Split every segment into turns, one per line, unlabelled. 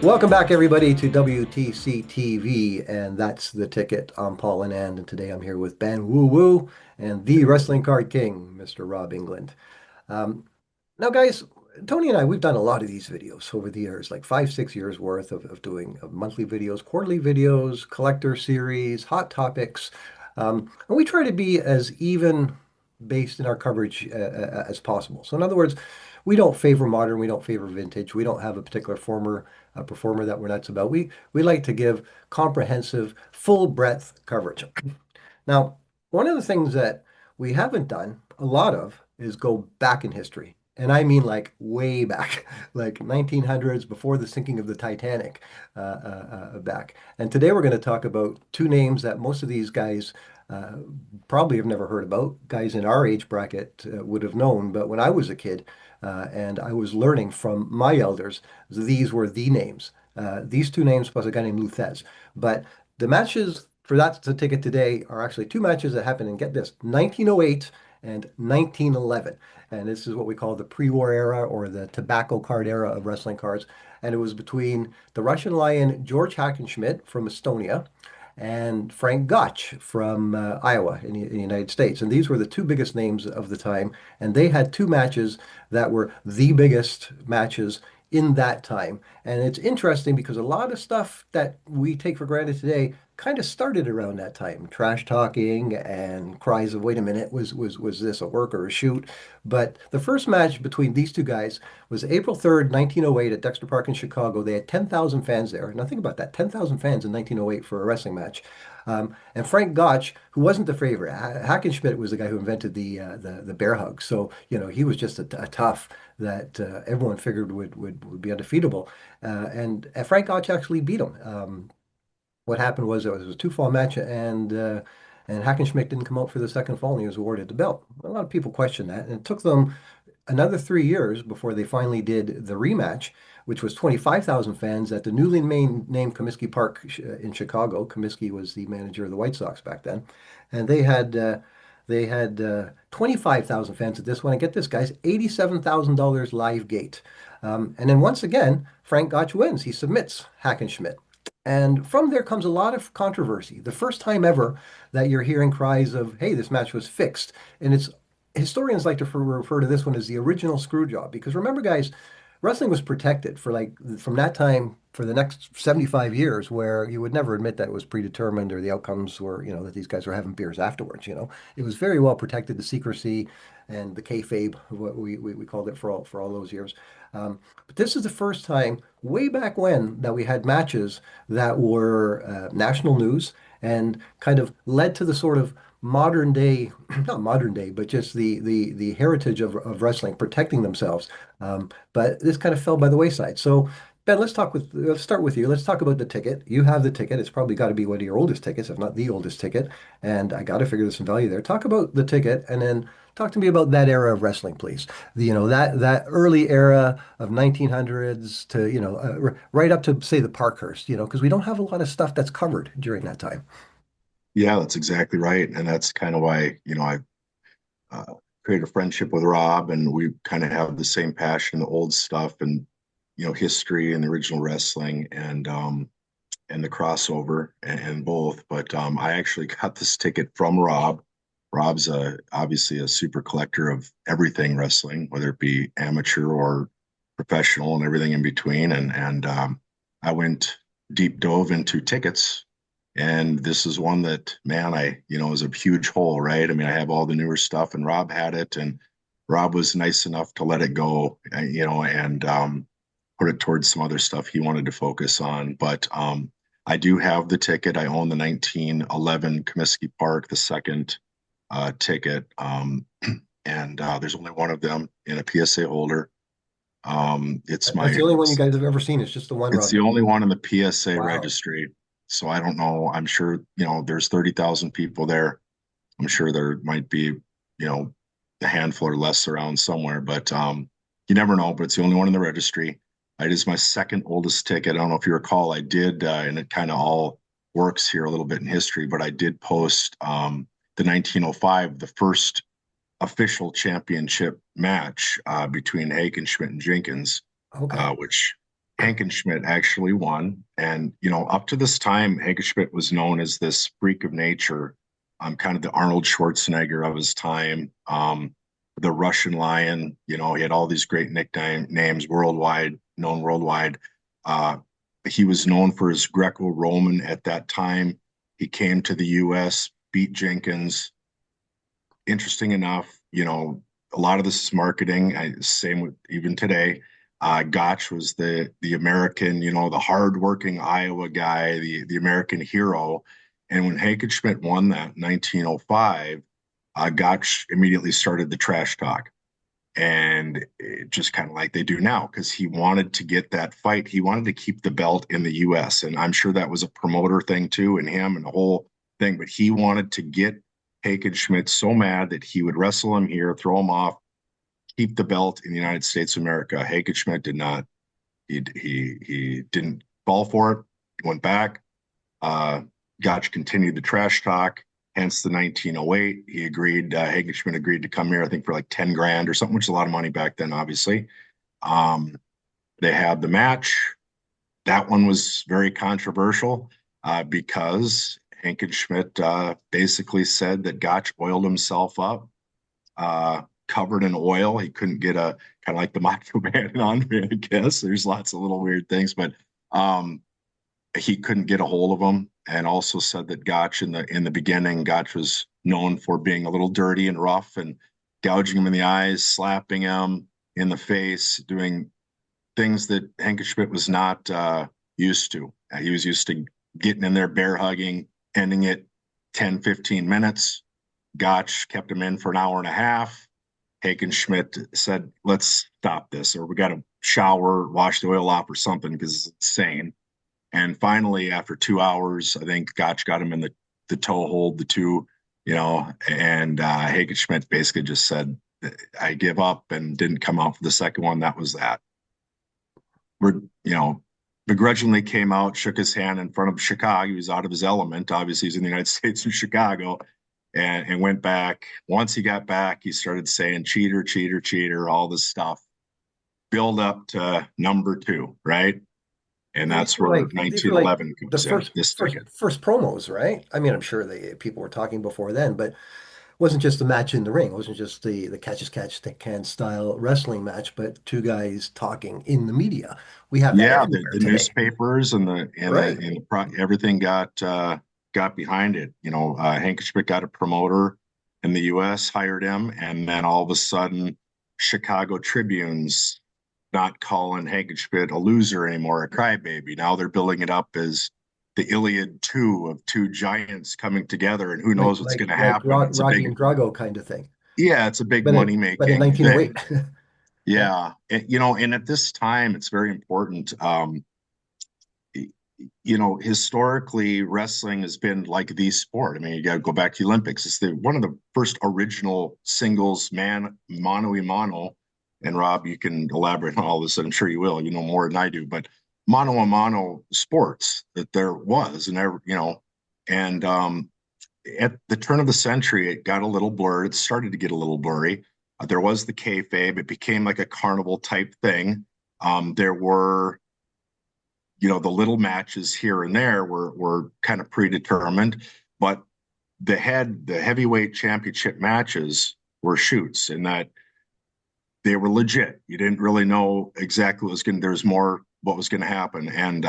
Welcome back, everybody, to WTC TV, and that's the ticket. I'm Paul Anand, and today I'm here with Ben Woooo and the Wrestling Card King, Mr. Rob England. Um, Now, guys, Tony and I, we've done a lot of these videos over the years, like 5, 6 years worth of doing monthly videos, quarterly videos, collector series, hot topics. And we try to be as even based in our coverage as possible. So, in other words, we don't favor modern, we don't favor vintage, we don't have a particular performer that we're nuts about. We like to give comprehensive, full breadth coverage. Now, one of the things that we haven't done a lot of is go back in history. And I mean like way back, like 1900s before the sinking of the Titanic back. And today we're going to talk about two names that most of these guys uh, probably have never heard about. Guys in our age bracket would have known. But when I was a kid and I was learning from my elders, these were the names. These two names plus a guy named Thjis. But the matches for that to ticket today are actually two matches that happened in, get this, 1908 and 1911. And this is what we call the pre-war era or the tobacco card era of wrestling cards. And it was between the Russian Lion George Hackenschmidt from Estonia and Frank Gotch from Iowa in the United States. And these were the two biggest names of the time. And they had two matches that were the biggest matches in that time. And it's interesting because a lot of stuff that we take for granted today kind of started around that time. Trash talking and cries of "Wait a minute, was this a work or a shoot?" But the first match between these two guys was April 3rd, 1908 at Dexter Park in Chicago. They had 10,000 fans there. Now think about that, 10,000 fans in 1908 for a wrestling match. And Frank Gotch, who wasn't the favorite, Hackenschmidt was the guy who invented the bear hug. So he was just a tough that everyone figured would be undefeatable. And Frank Gotch actually beat him. What happened was it was a two-fall match, and Hackenschmidt didn't come out for the second fall, and he was awarded the belt. A lot of people question that, and it took them another 3 years before they finally did the rematch, which was 25,000 fans at the newly named Comiskey Park in Chicago. Comiskey was the manager of the White Sox back then, and they had 25,000 fans at this one. And get this, guys, $87,000 live gate. And then once again, Frank Gotch wins. He submits Hackenschmidt. And from there comes a lot of controversy. The first time ever that you're hearing cries of, hey, this match was fixed. And it's historians like to refer to this one as the original screw job. Because remember, guys, wrestling was protected for like from that time for the next 75 years, where you would never admit that it was predetermined or the outcomes were, that these guys were having beers afterwards. It was very well protected, the secrecy and the kayfabe, what we called it for all those years. But this is the first time, way back when, that we had matches that were national news and kind of led to the sort of modern day, not modern day, but just the heritage of wrestling protecting themselves. But this kind of fell by the wayside. So Ben, let's start with you. Let's talk about the ticket. You have the ticket. It's probably got to be one of your oldest tickets, if not the oldest ticket. And I got to figure there's some value there. Talk about the ticket, and then talk to me about that era of wrestling, please. That early era of 1900s to right up to say the Parkhurst. Because we don't have a lot of stuff that's covered during that time.
Yeah, that's exactly right. And that's kind of why, I created a friendship with Rob, and we kind of have the same passion, the old stuff and, history and the original wrestling and the crossover and both. But I actually got this ticket from Rob. Rob's obviously a super collector of everything wrestling, whether it be amateur or professional and everything in between. And I went deep dove into tickets, and this is one that, man, is a huge hole, right? I mean, I have all the newer stuff, and Rob had it, and Rob was nice enough to let it go, and put it towards some other stuff he wanted to focus on. But I do have the ticket. I own the 1911 Comiskey Park, the second ticket, and there's only one of them in a PSA holder. It's
That's
my
the only one you guys have ever seen. It's just the one,
it's
Rob.
the only one in the PSA
Wow.
registry. So I don't know. I'm sure, there's 30,000 people there. I'm sure there might be, a handful or less around somewhere, but you never know. But it's the only one in the registry. It is my second oldest ticket. I don't know if you recall, I did, and it kind of all works here a little bit in history, but I did post the 1905, the first official championship match between Hake and Schmidt and Jenkins,
Okay.
which Hackenschmidt actually won. And, up to this time, Hackenschmidt was known as this freak of nature, kind of the Arnold Schwarzenegger of his time, the Russian Lion. He had all these great nicknames worldwide, known worldwide. Uh, he was known for his Greco-Roman at that time. He came to the U.S., beat Jenkins. Interesting enough, a lot of this is marketing. Same with even today. Gotch was the American, the hardworking Iowa guy, the American hero. And when Hackenschmidt won that in 1905, Gotch immediately started the trash talk. And just kind of like they do now, because he wanted to get that fight. He wanted to keep the belt in the US. And I'm sure that was a promoter thing too, and him and the whole thing. But he wanted to get Hackenschmidt so mad that he would wrestle him here, throw him off, keep the belt in the United States of America. Hackenschmidt did not. He didn't fall for it. He went back. Uh, Gotch continued the trash talk. Hence the 1908. He agreed. Hackenschmidt agreed to come here, I think, for like 10 grand or something, which is a lot of money back then, obviously. Um, they had the match. That one was very controversial because Hackenschmidt basically said that Gotch oiled himself up, covered in oil. He couldn't get a kind of like the Macho Man on me, I guess. There's lots of little weird things, but he couldn't get a hold of him, and also said that Gotch in the beginning, Gotch was known for being a little dirty and rough and gouging him in the eyes, slapping him in the face, doing things that Hackenschmidt was not used to. He was used to getting in there, bear hugging, ending it 10, 15 minutes. Gotch kept him in for an hour and a half. Hackenschmidt said, let's stop this, or we got to shower, wash the oil off or something, because it's insane. And finally, after 2 hours, I think Gotch got him in the toe hold, the two, and Hackenschmidt basically just said, I give up, and didn't come out for the second one. That was that. We're, begrudgingly came out, shook his hand in front of Chicago. He was out of his element. Obviously, he's in the United States in Chicago, and went back. Once he got back, he started saying cheater, cheater, cheater, all this stuff. Build up to number two, right? And that's where
These were like
1911
the
comes in, this ticket.
first promos, right? I mean, I'm sure people were talking before then, but it wasn't just the match in the ring. It wasn't just the catch as catch can style wrestling match, but two guys talking in the media. We have that
Yeah, the,
everywhere
the
today,
newspapers
right?
everything got behind it. Hank Schmidt got a promoter in the U.S., hired him, and then all of a sudden, Chicago Tribune's not calling Hank Schmidt a loser anymore, a crybaby. Now they're building it up as the Iliad 2 of two giants coming together, and who
Like
knows what's going to happen. It's a
Rocky
big,
and Drago kind of thing,
yeah, it's a big money
but in
making
1908.
thing.
Yeah,
Yeah, and at this time, it's very important. Historically, wrestling has been like the sport. I mean, you got to go back to the Olympics. It's one of the first original singles man mano a mano. And Rob, you can elaborate on all this. I'm sure you will. You know more than I do, but mano a mano sports that there was, and at the turn of the century, it got a little blurred. It started to get a little blurry. There was the kayfabe. It became like a carnival type thing. There were the little matches here and there were kind of predetermined, but the heavyweight championship matches were shoots, in that they were legit. You didn't really know exactly what was going to, there's more what was going to happen. And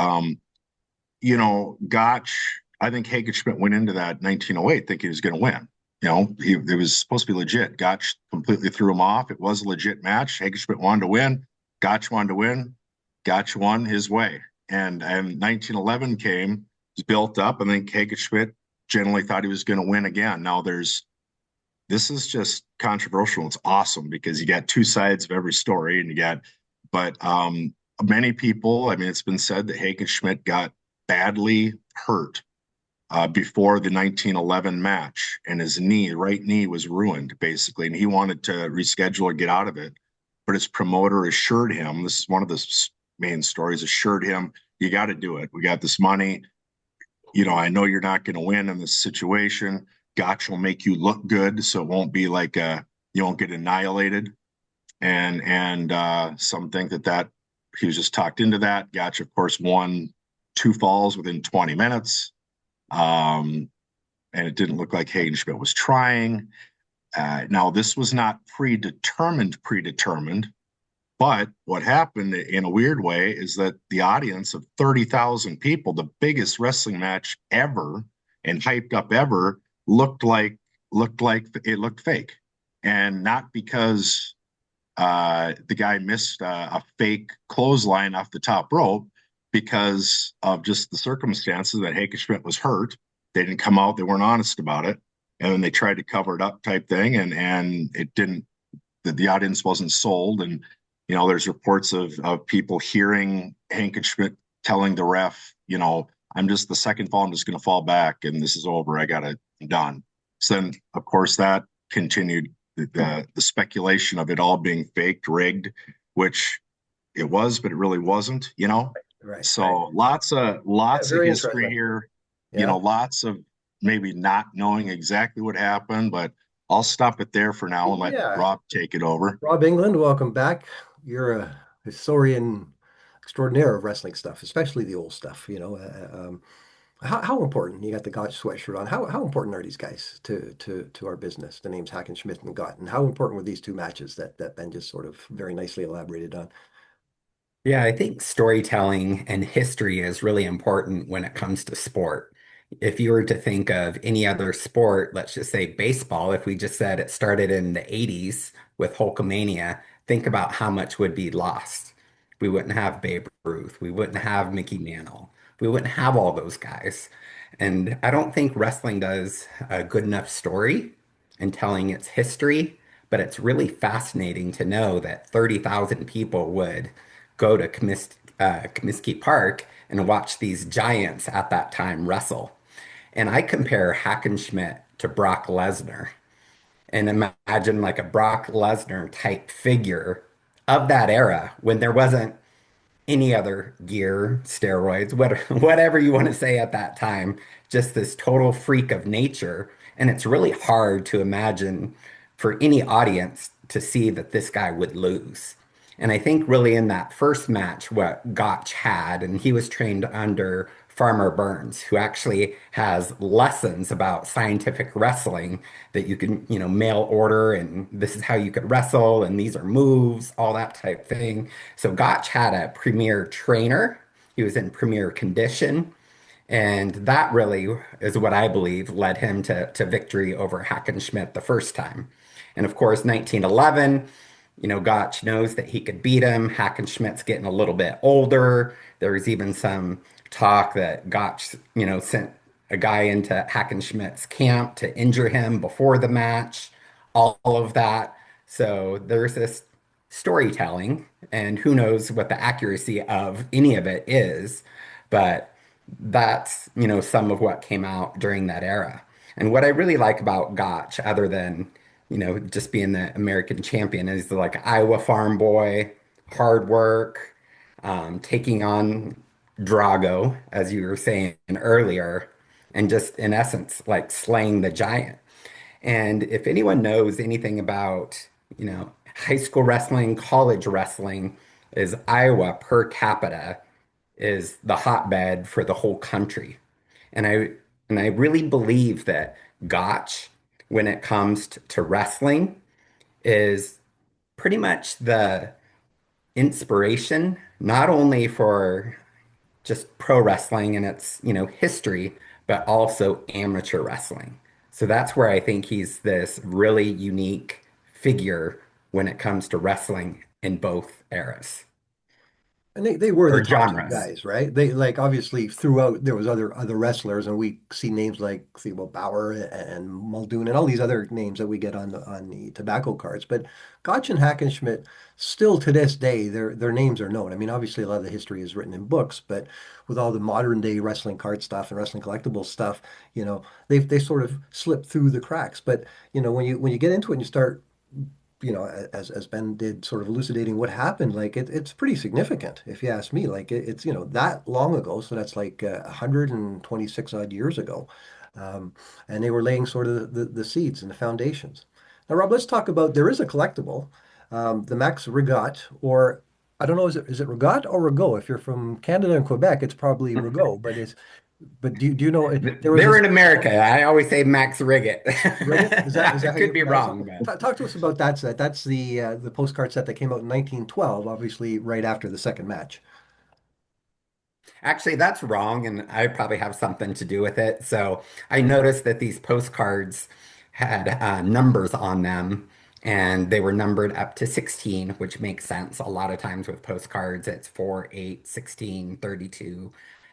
Gotch, I think Hackenschmidt went into that 1908 thinking he was going to win. It was supposed to be legit. Gotch completely threw him off. It was a legit match. Hackenschmidt wanted to win. Gotch wanted to win. Gotch won his way. And 1911 came, was built up, and then Hackenschmidt generally thought he was going to win again. Now this is just controversial. It's awesome because you got two sides of every story, and but many people, I mean, it's been said that Hackenschmidt got badly hurt before the 1911 match, and his right knee was ruined basically, and he wanted to reschedule or get out of it. But his promoter assured him, this is one of the main stories, assured him, you got to do it. We got this money. I know you're not going to win in this situation. Gotch will make you look good, so it won't be like you won't get annihilated. And some think that he was just talked into that. Gotch, of course, won 2 falls within 20 minutes. Um, and it didn't look like Hackenschmidt was trying. Now, this was not predetermined, but what happened in a weird way is that the audience of 30,000 people, the biggest wrestling match ever and hyped up ever, looked fake, and not because the guy missed a fake clothesline off the top rope, because of just the circumstances that Hackenschmidt was hurt. They didn't come out, they weren't honest about it, and then they tried to cover it up type thing, and it didn't. The audience wasn't sold, and there's reports of people hearing Hackenschmidt telling the ref, I'm just the second fall, I'm just going to fall back, and this is over. I got it done. So then, of course, that continued the speculation of it all being faked, rigged, which it was, but it really wasn't.
Right,
So
right.
lots of
Yeah,
lots of
very
history
interesting.
here.
Yeah.
Lots of maybe not knowing exactly what happened, but I'll stop it there for now and let
Yeah.
Rob take it over.
Rob England, welcome back. You're a historian extraordinaire of wrestling stuff, especially the old stuff, how important, you got the Gotch sweatshirt on, how important are these guys to our business, the names Hackenschmidt and Gott, and how important were these two matches that Ben just sort of very nicely elaborated on?
Yeah, I think storytelling and history is really important when it comes to sport. If you were to think of any other sport, let's just say baseball, if we just said it started in the 80s with Hulkamania, think about how much would be lost. We wouldn't have Babe Ruth. We wouldn't have Mickey Mantle. We wouldn't have all those guys. And I don't think wrestling does a good enough story in telling its history, but it's really fascinating to know that 30,000 people would go to Comiskey Park and watch these giants at that time wrestle. And I compare Hackenschmidt to Brock Lesnar and imagine like a Brock Lesnar type figure of that era when there wasn't any other gear, steroids, whatever you want to say at that time, just this total freak of nature. And it's really hard to imagine for any audience to see that this guy would lose. And I think really in that first match, what Gotch had, and he was trained under Farmer Burns, who actually has lessons about scientific wrestling that you can, mail order, and this is how you could wrestle, and these are moves, all that type thing. So Gotch had a premier trainer. He was in premier condition. And that really is what I believe led him to victory over Hackenschmidt the first time. And of course, 1911, Gotch knows that he could beat him. Hackenschmidt's getting a little bit older. There was even some talk that Gotch, sent a guy into Hackenschmidt's camp to injure him before the match, all of that. So there's this storytelling, and who knows what the accuracy of any of it is, but that's, some of what came out during that era. And what I really like about Gotch, other than, just being the American champion, is the like Iowa farm boy, hard work, taking on Drago, as you were saying earlier, and just in essence, like slaying the giant. And if anyone knows anything about, high school wrestling, college wrestling, is Iowa per capita is the hotbed for the whole country. And I really believe that Gotch, when it comes to wrestling, is pretty much the inspiration, not only for just pro wrestling and its, history, but also amateur wrestling. So that's where I think he's this really unique figure when it comes to wrestling in both eras
And they were the
or
top two
genres.
guys, right? They like obviously throughout there was other wrestlers, and we see names like Theo Bauer and Muldoon and all these other names that we get on the tobacco cards. But Gotch and Hackenschmidt, still to this day, their names are known. I mean, obviously a lot of the history is written in books, but with all the modern day wrestling card stuff and wrestling collectible stuff, they sort of slip through the cracks. But when you get into it and you start as Ben did, sort of elucidating what happened, like it's pretty significant, if you ask me. Like it's that long ago, so that's like 126 odd years ago, and they were laying sort of the seeds and the foundations. Now, Rob, let's talk about there is a collectible, the Max Rigot, or I don't know, is it Regat or Rigaud? If you're from Canada and Quebec, it's probably Rigaud, but do you know there was
They're
this
in America. I always say Max Riggett.
Rigat? Is
I
that how
could
you
be
pronounce it?
wrong, but
Talk to us about that set. That's the postcard set that came out in 1912, obviously right after the second match.
actually, that's wrong, and I probably have something to do with it. So I noticed that these postcards had numbers on them, and they were numbered up to 16, which makes sense. A lot of times with postcards, it's 4, 8, 16, 32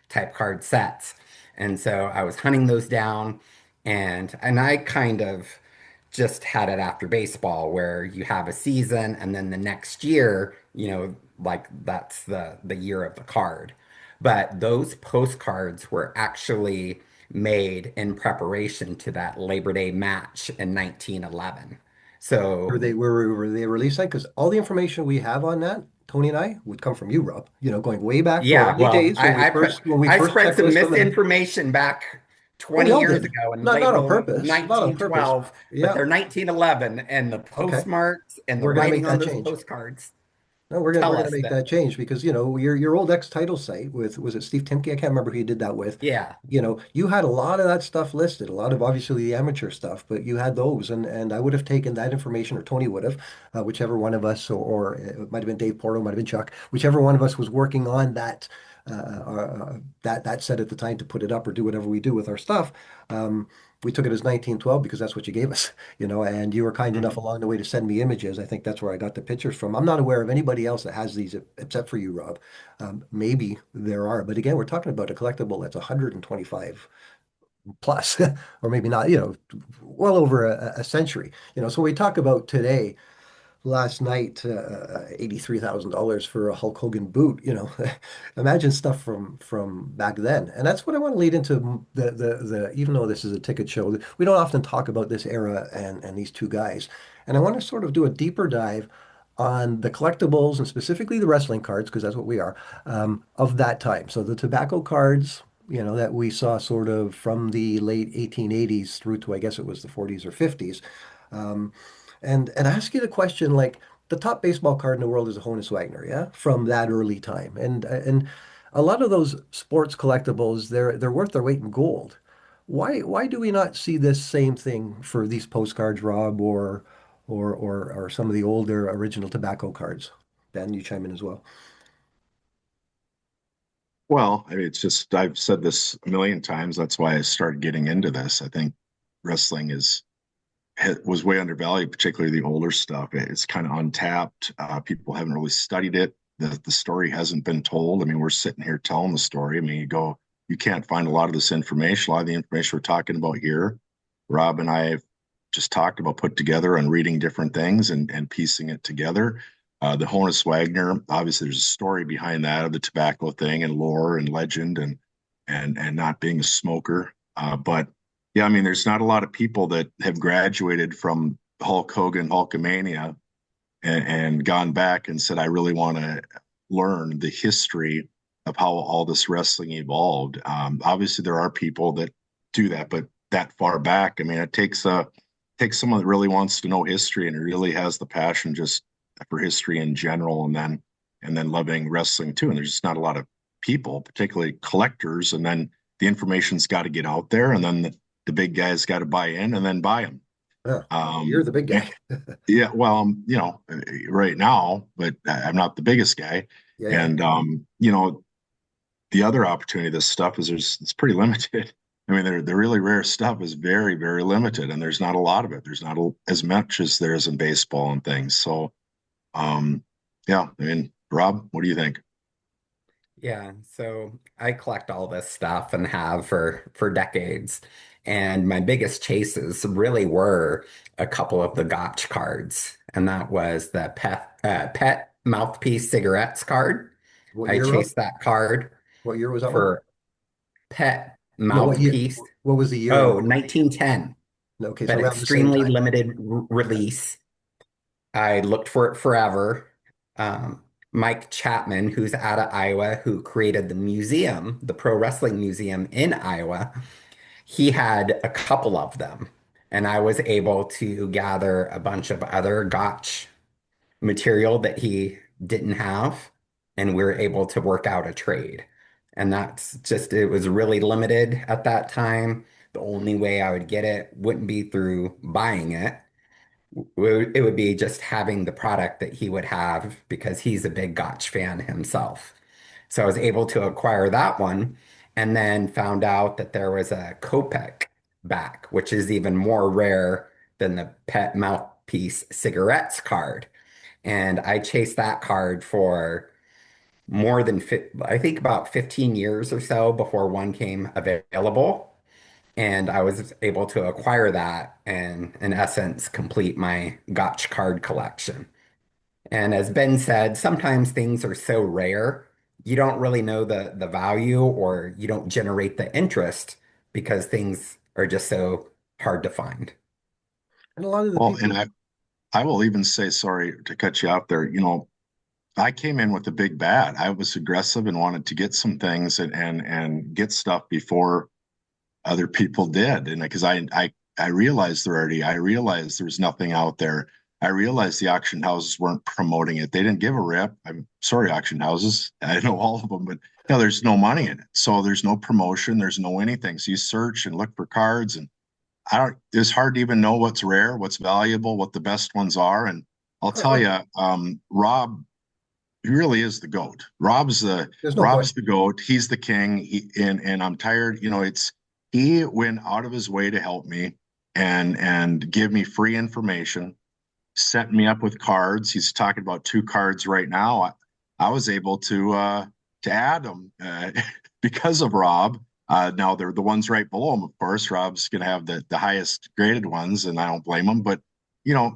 type card sets. And so I was hunting those down, and I kind of just had it after baseball where you have a season and then the next year, like that's the year of the card. But those postcards were actually made in preparation to that Labor Day match in 1911.
Were
So,
were they released that? Because all the information we have on that, Tony and I, would come from you, Rob. Going way back to our
yeah,
early
well,
days when we
I
first
spread
checked
some
with them, and
misinformation back
well, we
20
all
years
did.
ago in
Not
late
on purpose, not on purpose.
1912, but
Yeah.
they're 1911, and the
Okay.
postmarks and the
We're gonna make
writing on
that
those
change.
postcards
No, we're
tell
gonna
us
make
that,
that change because your old ex title site with, was it Steve Timke? I can't remember who you did that with.
yeah.
You had a lot of that stuff listed, a lot of obviously the amateur stuff, but you had those, and I would have taken that information, or Tony would have, whichever one of us, or it might have been Dave Porto, might have been Chuck, whichever one of us was working on that set at the time to put it up or do whatever we do with our stuff. Um, we took it as 1912 because that's what you gave us, and you were kind enough
Mhm.
along the way to send me images. I think that's where I got the pictures from. I'm not aware of anybody else that has these except for you, Rob. Maybe there are, but again, we're talking about a collectible that's 125 plus, or maybe not, well over a century. So we talk about today, last night, $83,000 for a Hulk Hogan boot. Imagine stuff from back then. And that's what I want to lead into the even though this is a ticket show, we don't often talk about this era and these two guys. And I want to sort of do a deeper dive on the collectibles and specifically the wrestling cards, because that's what we are, of that time. So the tobacco cards, that we saw sort of from the late 1880s through to, I guess it was the 40s or 50s. Um, and ask you the question, like, the top baseball card in the world is a Honus Wagner, yeah, from that early time. And a lot of those sports collectibles, they're worth their weight in gold. Why do we not see this same thing for these postcards, Rob, or some of the older original tobacco cards? Ben, you chime in as well.
Well, I mean, it's just I've said this a million times. That's why I started getting into this. I think wrestling was way undervalued, particularly the older stuff. It's kind of untapped. People haven't really studied it. The story hasn't been told. I mean, we're sitting here telling the story. I mean, you can't find a lot of this information. A lot of the information we're talking about here, Rob and I have just talked about, put together and reading different things and piecing it together. The Honus Wagner, obviously, there's a story behind that of the tobacco thing and lore and legend and not being a smoker. But yeah, I mean, there's not a lot of people that have graduated from Hulk Hogan, Hulkamania, and gone back and said, I really want to learn the history of how all this wrestling evolved. Obviously, there are people that do that, but that far back, I mean, it takes someone that really wants to know history and really has the passion just for history in general, and then loving wrestling too. And there's just not a lot of people, particularly collectors, and then the information's got to get out there, and then the big guys got to buy in and then buy them.
Yeah, you're
Um,
the big
and,
guy.
yeah, well, right now, but I'm not the biggest guy.
Yeah, yeah.
And the other opportunity of this stuff is it's pretty limited. I mean, the really rare stuff is very, very limited, and there's not a lot of it. There's not as much as there is in baseball and things. So, um, yeah, I mean, Rob, what do you think?
Yeah, so I collect all this stuff and have for decades. And my biggest chases really were a couple of the Gotch cards. And that was the pet mouthpiece cigarettes card.
What
I
year, Rob?
chased that card
What year was that one?
for pet
No, what year?
mouthpiece.
What was the year of?
Oh, 1910,
Okay, so
but
around the same
extremely
time.
limited
Okay.
release. I looked for it forever. Mike Chapman, who's out of Iowa, who created the museum, the Pro Wrestling Museum in Iowa, he had a couple of them. And I was able to gather a bunch of other Gotch material didn't have, and we were able to work out a trade. And that's just, it was really limited at that time. The only way I would get it wouldn't be through buying it. It would be just having the product that he would have because he's a big Gotch fan himself. So I was able to acquire that one and then found out that there was a Kopek back, which is even more rare than the pet mouthpiece cigarettes card. And I chased that card for more than, I think about 15 years or so before one came available. And I was able to acquire that and, in essence, complete my Gotch card collection. And as Ben said, sometimes things are so rare, you don't really know the value or you don't generate the interest because things are just so hard to find.
And a lot of the
Well, and
people,
I will even say, sorry to cut you out there, I came in with a big bat. I was aggressive and wanted to get some things and get stuff before other people did. And because I realized the rarity, I realized there was nothing out there. I realized the auction houses weren't promoting it. They didn't give a rip. I'm sorry, auction houses. I know all of them, but there's no money in it. So there's no promotion, there's no anything. So you search and look for cards, and I don't, it's hard to even know what's rare, what's valuable, what the best ones are. And I'll tell
like,
you, Rob, he really is the goat. Rob's the
there's no
Rob's
question.
the goat. He's the king. And I'm tired. It's he went out of his way to help me and give me free information, set me up with cards. He's talking about two cards right now. I was able to add them because of Rob. Now they're the ones right below him, of course. Rob's going to have the highest graded ones, and I don't blame him. But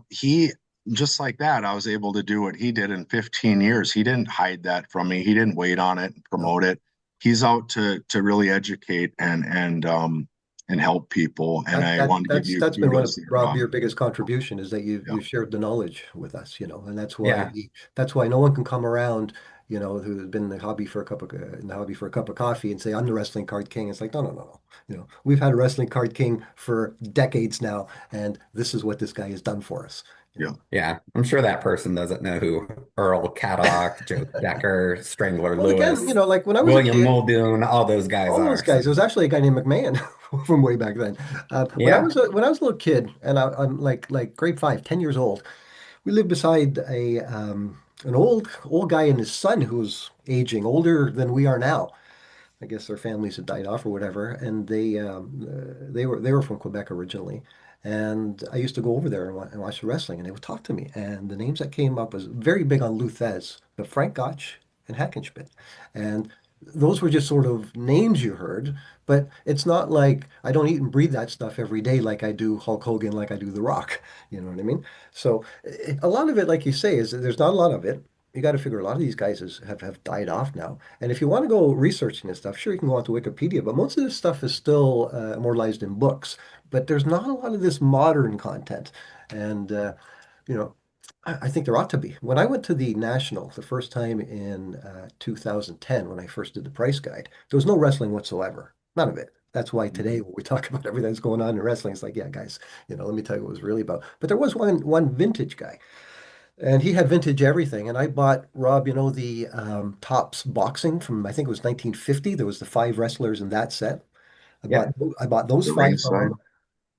he just like that, I was able to do what he did in 15 years. He didn't hide that from me. He didn't wait on it and
No.
promote it. He's out to really educate and help people. And
That
I
that
want to give
that's
you
that's been one of
kudos there,
Rob,
Rob.
your biggest contribution is that
Yeah,
you shared the knowledge with us, and
Yeah.
that's why no one can come around, who's been in the hobby for a cup of coffee and say I'm the wrestling card king. It's like no, no, no, no. We've had a wrestling card king for decades now, and this is what this guy has done for us. You
yeah.
know.
Yeah. I'm sure that person doesn't know who Earl Caddock, Joe Decker, Strangler
Well, again,
Lewis,
like when I was a
William
kid,
Muldoon, all those guys
all those
are. So,
guys. There was actually a guy named McMahon from way back then.
yeah.
When I was a little kid, and I'm like grade 5, 10 years old. We lived beside an old guy and his son who was aging, older than we are now. I guess their families had died off or whatever, and they were from Quebec originally. And I used to go over there and, and watch the wrestling, and they would talk to me. And the names that came up was very big on Thjis, but Frank Gotch and Hackenschmidt. And those were just sort of names you heard, but it's not like I don't eat and breathe that stuff every day like I do Hulk Hogan, like I do The Rock. You know what I mean? So a lot of it, like you say, is there's not a lot of it. You got to figure a lot of these guys have died off now. And if you want to go researching this stuff, sure, you can go onto Wikipedia, but most of this stuff is still immortalized in books. But there's not a lot of this modern content. And, you know, I think there ought to be. When I went to the National the first time in 2010, when I first did the price guide, there was no wrestling whatsoever. None of it. That's why today when we talk about everything that's going on in wrestling, it's like, yeah, guys, let me tell you what it was really about. But there was one vintage guy, and he had vintage everything. And I bought Rob, the Tops boxing from I think it was 1950. There was the five wrestlers in that set. I bought
Yeah.
I bought those
The
five from
ringside,
him.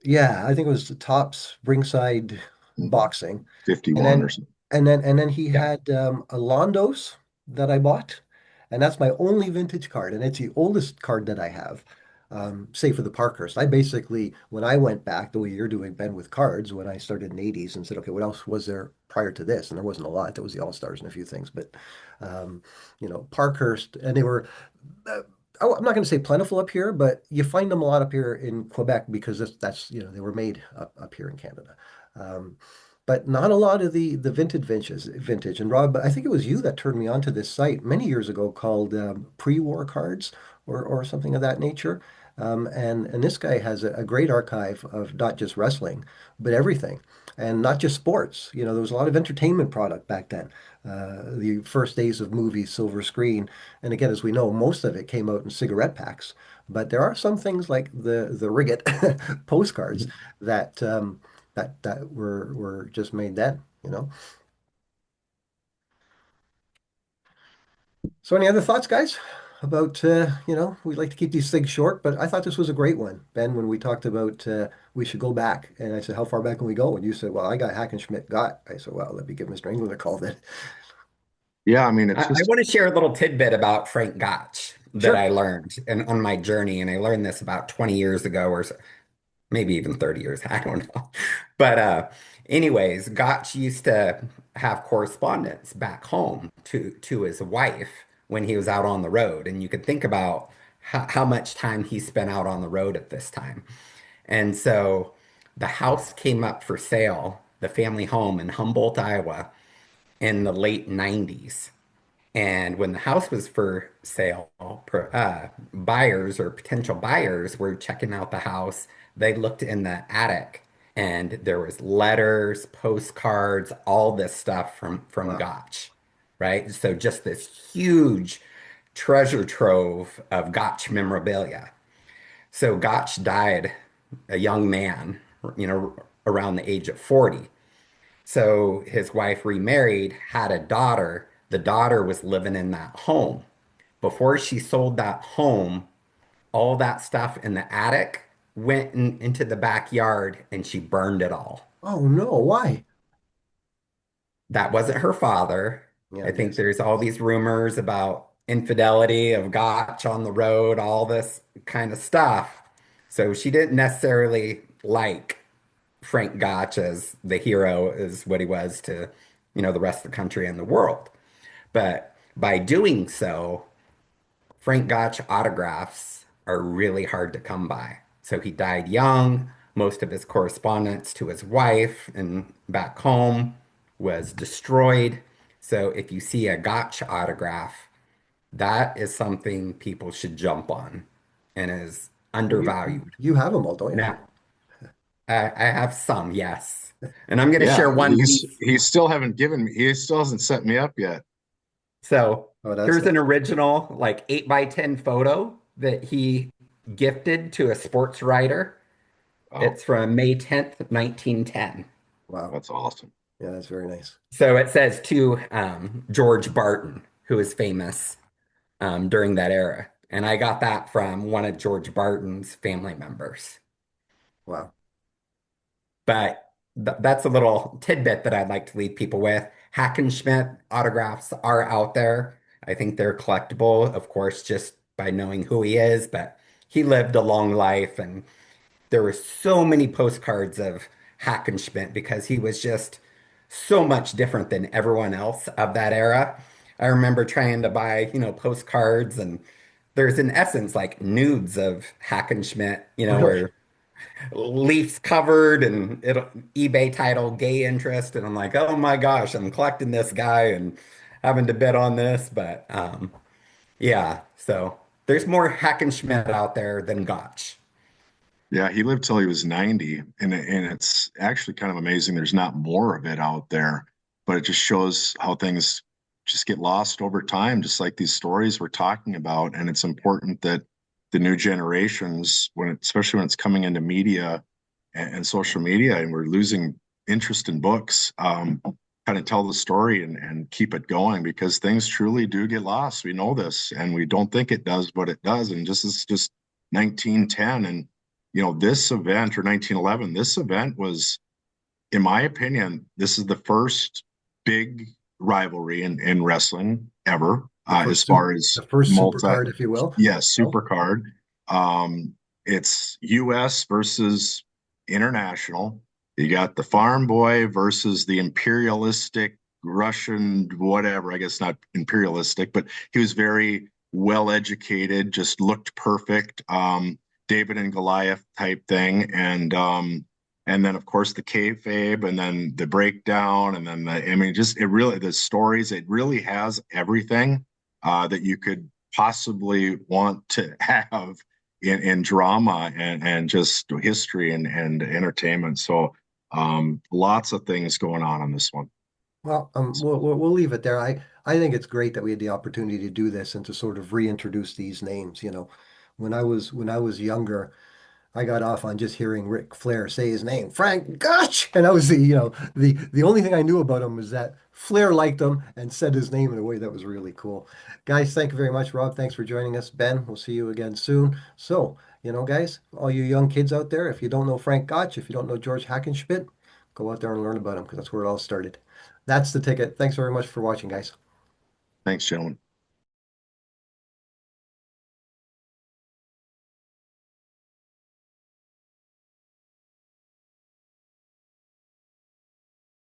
Yeah, I think it was the Tops ringside boxing. And
51 or
then
something.
and then he
Yeah.
had a Londos that I bought. And that's my only vintage card. And it's the oldest card that I have. Say for the Parkhurst. I basically, when I went back the way you're doing, Ben, with cards, when I started in the 80s and said, okay, what else was there prior to this? And there wasn't a lot. There was the All-Stars and a few things. But Parkhurst, and they were uh, I'm not going to say plentiful up here, but you find them a lot up here in Quebec because that's they were made up here in Canada. Um, but not a lot of the vintage. And Rob, I think it was you that turned me onto this site many years ago called Pre-War Cards or something of that nature. And this guy has a great archive of not just wrestling, but everything. And not just sports. There was a lot of entertainment product back then. The first days of movies, silver screen. And again, as we know, most of it came out in cigarette packs. But there are some things like the Riget postcards that were just made then. So any other thoughts, guys, about we like to keep these things short, but I thought this was a great one, Ben, when we talked about we should go back. And I said, how far back can we go? And you said, well, I got Hackenschmidt got. I said, well, let me give Mr. England a call then.
Yeah, I mean,
I,
it's
I
just
want to share a little tidbit about Frank Gotch that
Sure.
I learned and on my journey, and I learned this about 20 years ago or so, maybe even 30 years, I don't know. But anyways, Gotch used to have correspondence back home to his wife when he was out on the road. And you could think about how much time he spent out on the road at this time. And so the house came up for sale, the family home in Humboldt, Iowa, in the late 90s. And when the house was for sale, buyers or potential buyers were checking out the house. They looked in the attic and there was letters, postcards, all this stuff from
Wow.
Gotch, right? So just this huge treasure trove of Gotch memorabilia. So Gotch died a young man, around the age of 40. So his wife remarried, had a daughter. The daughter was living in that home. Before she sold that home, all that stuff in the attic went into the backyard and she burned it all.
Oh no, why?
That wasn't her father.
Yeah,
I
I
think
guess.
there's all these rumors about infidelity of Gotch on the road, all this kind of stuff. So she didn't necessarily like Frank Gotch as the hero is what he was to, the rest of the country and the world. But by doing so, Frank Gotch autographs are really hard to come by. So he died young. Most of his correspondence to his wife and back home was destroyed. So if you see a Gotch autograph, that is something people should jump on and is
Well,
undervalued.
you have them all, don't you?
Now, I have some, yes. And I'm going to
yeah,
share one piece.
he still haven't given me he still hasn't set me up yet.
So
Oh, that's
here's
nice.
an original, like 8 by 10 photo that he gifted to a sports writer.
Oh,
It's from May 10th, 1910.
Wow.
that's awesome.
Yeah, that's very nice.
So it says to George Barton, who was famous during that era. And I got that from one of George Barton's family members.
Wow.
But that's a little tidbit that I'd like to leave people with. Hackenschmidt autographs are out there. I think they're collectible, of course, just by knowing who he is. But he lived a long life, and there were so many postcards of Hackenschmidt because he was just so much different than everyone else of that era. I remember trying to buy, postcards, and there's in essence like nudes of Hackenschmidt,
Really?
where Leafs covered and it eBay title gay interest, and I'm like, oh my gosh, I'm collecting this guy and having to bet on this. But yeah, so there's more Hackenschmidt out there than Gotch.
Yeah, he lived till he was 90, and it's actually kind of amazing there's not more of it out there, but it just shows how things just get lost over time, just like these stories we're talking about. And it's important that the new generations, especially when it's coming into media and social media, and we're losing interest in books, kind of tell the story and keep it going because things truly do get lost. We know this, and we don't think it does, but it does. And just it's just 1910 and this event or 1911, this event was, in my opinion, this is the first big rivalry in wrestling ever, as far as
The first super
multi,
card, if you will.
yes,
Oh,
super card. It's US versus international. You got the farm boy versus the imperialistic Russian, whatever, I guess not imperialistic, but he was very well educated, just looked perfect. David and Goliath type thing, and then of course the kayfabe, and then the breakdown, and then I mean, just it really the stories. It really has everything that you could possibly want to have in drama and just history and entertainment. So lots of things going on this one.
well, we'll leave it there. I think it's great that we had the opportunity to do this and to sort of reintroduce these names. When I was younger, I got off on just hearing Ric Flair say his name, Frank Gotch, and that was the only thing I knew about him was that Flair liked him and said his name in a way that was really cool. Guys, thank you very much, Rob. Thanks for joining us, Ben. We'll see you again soon. So, guys, all you young kids out there, if you don't know Frank Gotch, if you don't know George Hackenschmidt, go out there and learn about him because that's where it all started. That's the ticket. Thanks very much for watching, guys.
Thanks, gentlemen.